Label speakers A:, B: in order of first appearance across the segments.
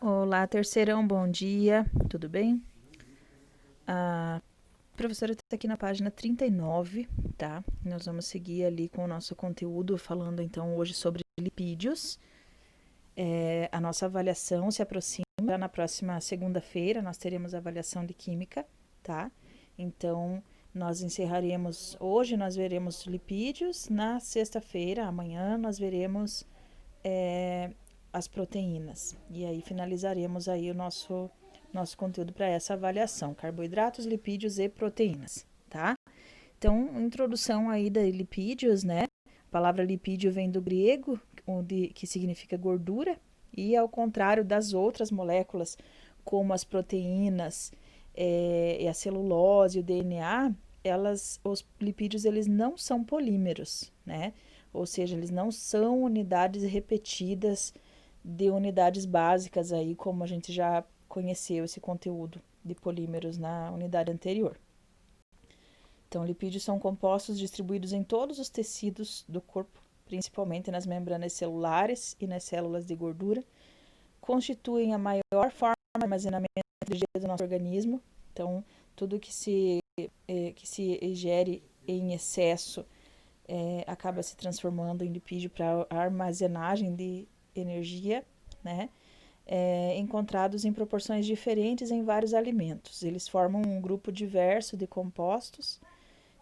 A: Olá, terceirão, bom dia, tudo bem? A professora está aqui na página 39, tá? Nós vamos seguir ali com o nosso conteúdo, falando então hoje sobre lipídios. A nossa avaliação se aproxima, na próxima segunda-feira nós teremos avaliação de química, tá? Então, nós encerraremos, hoje nós veremos lipídios, na sexta-feira, amanhã, nós veremos as proteínas. E aí finalizaremos aí o nosso conteúdo para essa avaliação: carboidratos, lipídios e proteínas, tá? Então, introdução aí da lipídios, né? A palavra lipídio vem do grego, que significa gordura, e ao contrário das outras moléculas, como as proteínas, e a celulose, o DNA, os lipídios, eles não são polímeros, né? Ou seja, eles não são unidades repetidas de unidades básicas aí, como a gente já conheceu esse conteúdo de polímeros na unidade anterior. Então, lipídios são compostos distribuídos em todos os tecidos do corpo, principalmente nas membranas celulares e nas células de gordura, constituem a maior forma de armazenamento de energia do nosso organismo. Então, tudo que se ingere em excesso acaba se transformando em lipídio para armazenagem de energia, né? Encontrados em proporções diferentes em vários alimentos. Eles formam um grupo diverso de compostos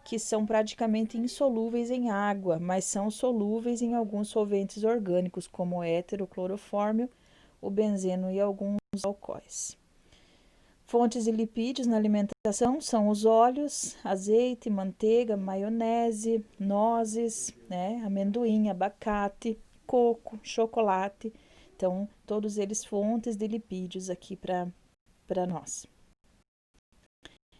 A: que são praticamente insolúveis em água, mas são solúveis em alguns solventes orgânicos, como o éter, o clorofórmio, o benzeno e alguns alcoóis. Fontes de lipídios na alimentação são os óleos, azeite, manteiga, maionese, nozes, né, amendoim, abacate, coco, chocolate. Então, todos eles fontes de lipídios aqui para nós.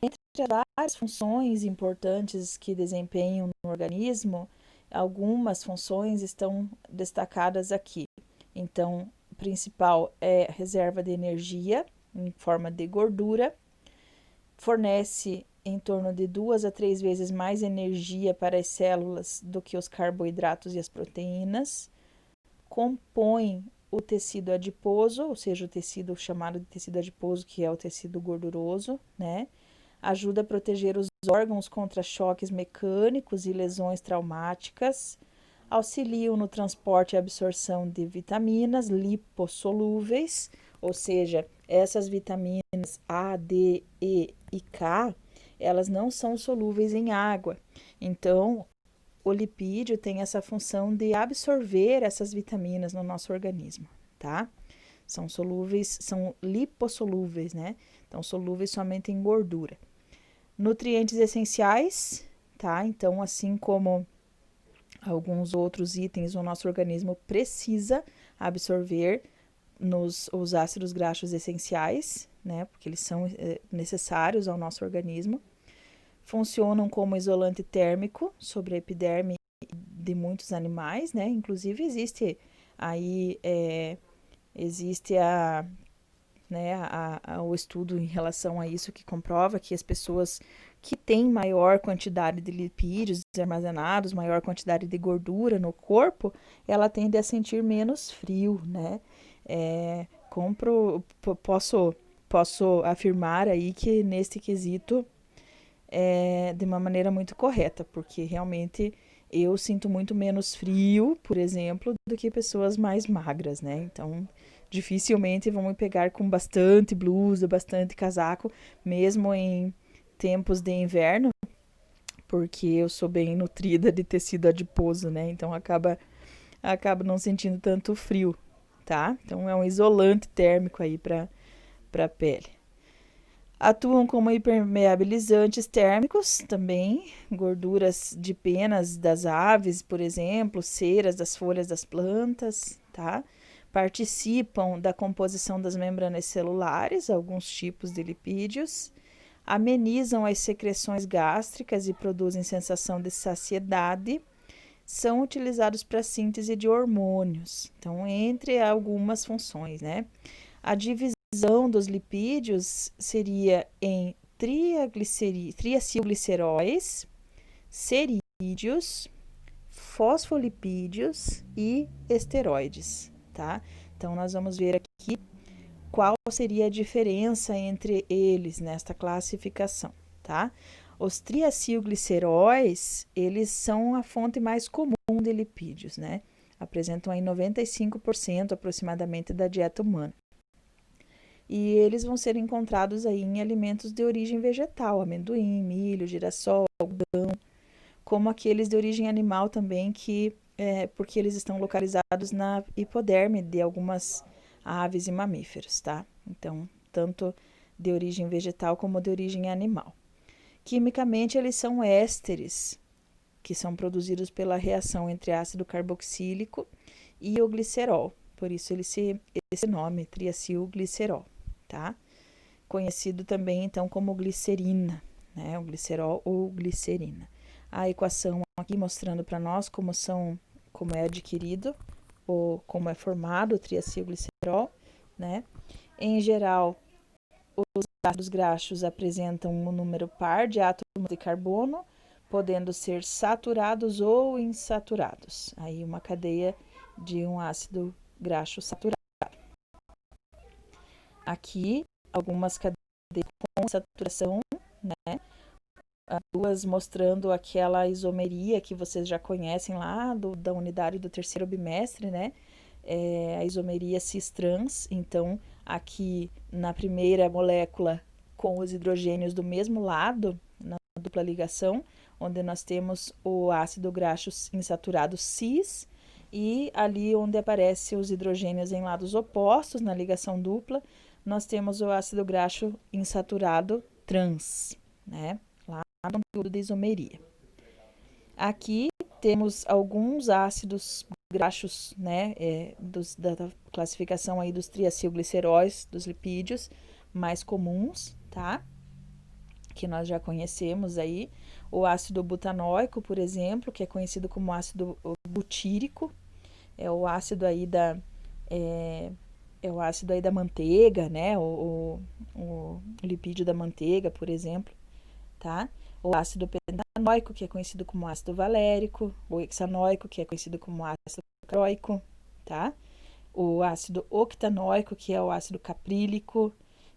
A: Entre as várias funções importantes que desempenham no organismo, algumas funções estão destacadas aqui. Então, o principal é a reserva de energia em forma de gordura, fornece em torno de 2 a 3 vezes mais energia para as células do que os carboidratos e as proteínas, compõe o tecido adiposo, ou seja, o tecido chamado de tecido adiposo, que é o tecido gorduroso, né? Ajuda a proteger os órgãos contra choques mecânicos e lesões traumáticas, auxiliam no transporte e absorção de vitaminas lipossolúveis, ou seja, essas vitaminas A, D, E e K, elas não são solúveis em água. Então, o lipídio tem essa função de absorver essas vitaminas no nosso organismo, tá? São solúveis, são lipossolúveis, né? Então, solúveis somente em gordura. Nutrientes essenciais, tá? Então, assim como alguns outros itens, o nosso organismo precisa absorver os ácidos graxos essenciais, né? Porque eles são necessários ao nosso organismo. Funcionam como isolante térmico sobre a epiderme de muitos animais, né? Inclusive existe aí o estudo em relação a isso que comprova que as pessoas que têm maior quantidade de lipídios armazenados, maior quantidade de gordura no corpo, ela tende a sentir menos frio, né? Posso afirmar aí que neste quesito de uma maneira muito correta, porque realmente eu sinto muito menos frio, por exemplo, do que pessoas mais magras, né? Então, dificilmente vão me pegar com bastante blusa, bastante casaco, mesmo em tempos de inverno, porque eu sou bem nutrida de tecido adiposo, né? Então, acaba não sentindo tanto frio, tá? Então, é um isolante térmico aí para a pele. Atuam como impermeabilizantes térmicos também, gorduras de penas das aves, por exemplo, ceras das folhas das plantas, tá? Participam da composição das membranas celulares, alguns tipos de lipídios, amenizam as secreções gástricas e produzem sensação de saciedade, são utilizados para síntese de hormônios. Então, entre algumas funções, né? A divisão dos lipídios seria em triacilgliceróis, cerídeos, fosfolipídios e esteroides, tá? Então, nós vamos ver aqui qual seria a diferença entre eles nesta classificação, tá? Os triacilgliceróis, eles são a fonte mais comum de lipídios, né? Apresentam aí 95% aproximadamente da dieta humana. E eles vão ser encontrados aí em alimentos de origem vegetal, amendoim, milho, girassol, algodão, como aqueles de origem animal também, porque eles estão localizados na hipoderme de algumas aves e mamíferos, tá? Então, tanto de origem vegetal como de origem animal. Quimicamente, eles são ésteres, que são produzidos pela reação entre ácido carboxílico e o glicerol. Por isso, esse nome, triacilglicerol, tá? Conhecido também, então, como glicerina, né? O glicerol ou glicerina. A equação aqui mostrando para nós como é adquirido ou como é formado o triacilglicerol, né? Em geral, os ácidos graxos apresentam um número par de átomos de carbono, podendo ser saturados ou insaturados. Aí uma cadeia de um ácido graxo saturado. Aqui, algumas cadeias com saturação, né? Duas mostrando aquela isomeria que vocês já conhecem lá da unidade do terceiro bimestre, né? A isomeria cis-trans. Então, aqui na primeira molécula com os hidrogênios do mesmo lado, na dupla ligação, onde nós temos o ácido graxo insaturado cis, e ali onde aparecem os hidrogênios em lados opostos, na ligação dupla, nós temos o ácido graxo insaturado trans, né? Lá no conteúdo de isomeria. Aqui temos alguns ácidos graxos, né, da classificação aí dos triacilgliceróis, dos lipídios mais comuns, tá? Que nós já conhecemos aí. O ácido butanóico, por exemplo, que é conhecido como ácido butírico, é o ácido aí da manteiga, né? O lipídio da manteiga, por exemplo, tá? O ácido pentanóico, que é conhecido como ácido valérico, o hexanóico, que é conhecido como ácido caproico, tá? O ácido octanóico, que é o ácido caprílico,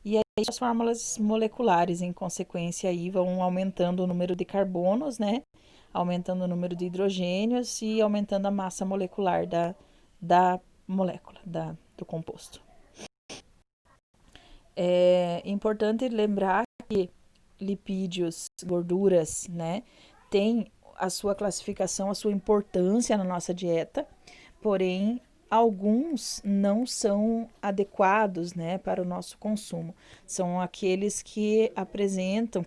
A: e aí as fórmulas moleculares, em consequência, aí vão aumentando o número de carbonos, né? Aumentando o número de hidrogênios e aumentando a massa molecular da molécula, do composto. É importante lembrar que lipídios, gorduras, né, tem a sua classificação, a sua importância na nossa dieta, porém alguns não são adequados, né, para o nosso consumo. São aqueles que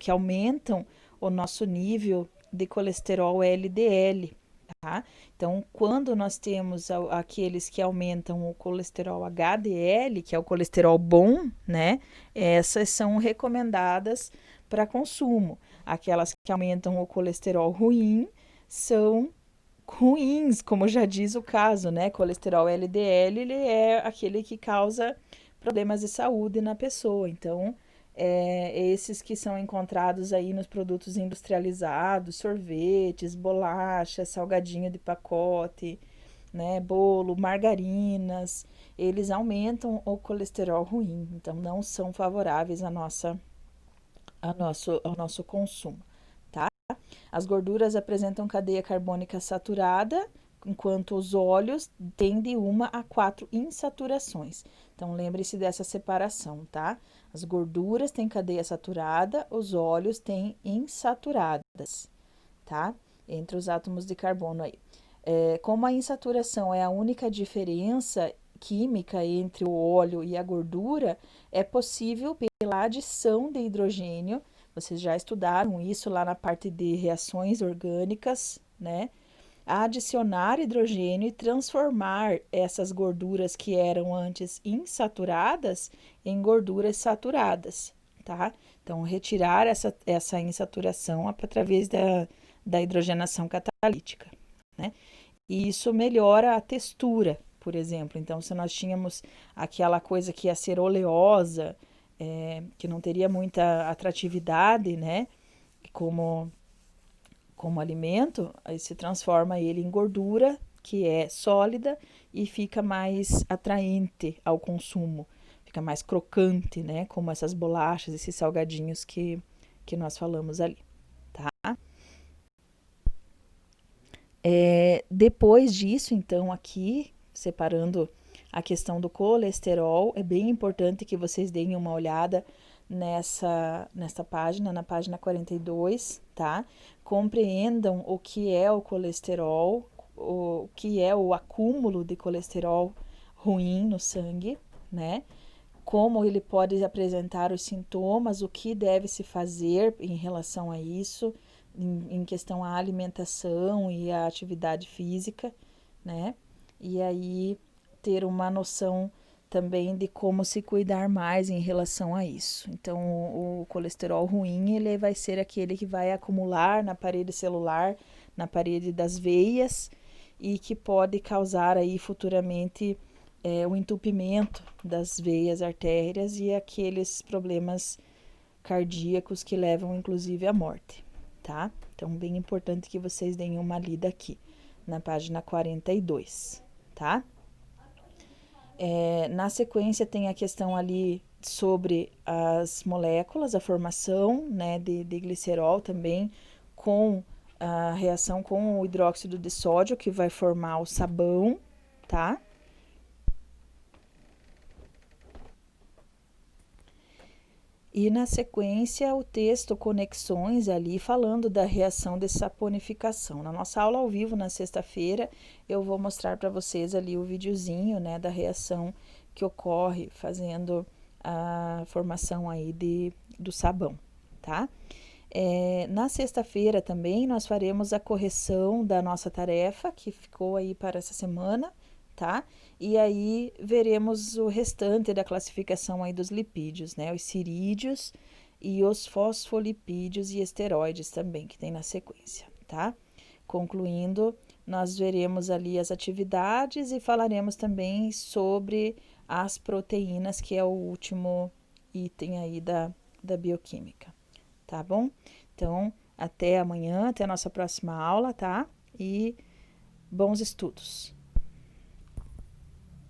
A: aumentam o nosso nível de colesterol LDL, tá? Então, quando nós temos aqueles que aumentam o colesterol HDL, que é o colesterol bom, né? Essas são recomendadas para consumo. Aquelas que aumentam o colesterol ruim são ruins, como já diz o caso, né? Colesterol LDL, ele é aquele que causa problemas de saúde na pessoa. Então, esses que são encontrados aí nos produtos industrializados, sorvetes, bolachas, salgadinho de pacote, né, bolo, margarinas, eles aumentam o colesterol ruim, então não são favoráveis ao nosso consumo, tá? As gorduras apresentam cadeia carbônica saturada, enquanto os óleos têm de 1 a 4 insaturações. Então, lembre-se dessa separação, tá? As gorduras têm cadeia saturada, os óleos têm insaturadas, tá? Entre os átomos de carbono aí. Como a insaturação é a única diferença química entre o óleo e a gordura, é possível pela adição de hidrogênio. Vocês já estudaram isso lá na parte de reações orgânicas, né? Adicionar hidrogênio e transformar essas gorduras que eram antes insaturadas em gorduras saturadas, tá? Então, retirar essa insaturação através da hidrogenação catalítica, né? E isso melhora a textura, por exemplo. Então, se nós tínhamos aquela coisa que ia ser oleosa, que não teria muita atratividade, né? Como alimento, aí se transforma ele em gordura que é sólida e fica mais atraente ao consumo, fica mais crocante, né? Como essas bolachas, esses salgadinhos que nós falamos ali, tá? Depois disso, então, aqui, separando a questão do colesterol, é bem importante que vocês deem uma olhada nessa página, na página 42, tá? Compreendam o que é o colesterol, o que é o acúmulo de colesterol ruim no sangue, né? Como ele pode apresentar os sintomas, o que deve se fazer em relação a isso, em questão à alimentação e à atividade física, né? E aí ter uma noção também de como se cuidar mais em relação a isso. Então, o colesterol ruim, ele vai ser aquele que vai acumular na parede celular, na parede das veias e que pode causar aí futuramente o entupimento das veias artérias e aqueles problemas cardíacos que levam inclusive à morte, tá? Então, bem importante que vocês deem uma lida aqui na página 42, tá? Na sequência tem a questão ali sobre as moléculas, a formação, né, de glicerol também com a reação com o hidróxido de sódio que vai formar o sabão, tá? E na sequência o texto conexões ali falando da reação de saponificação. Na nossa aula ao vivo na sexta-feira eu vou mostrar para vocês ali o videozinho, né, da reação que ocorre fazendo a formação aí do sabão, tá? Na sexta-feira também nós faremos a correção da nossa tarefa que ficou aí para essa semana, tá? E aí veremos o restante da classificação aí dos lipídios, né? Os cirídeos e os fosfolipídios e esteroides também, que tem na sequência, tá? Concluindo, nós veremos ali as atividades e falaremos também sobre as proteínas, que é o último item aí da bioquímica, tá bom? Então, até amanhã, até a nossa próxima aula, tá? E bons estudos!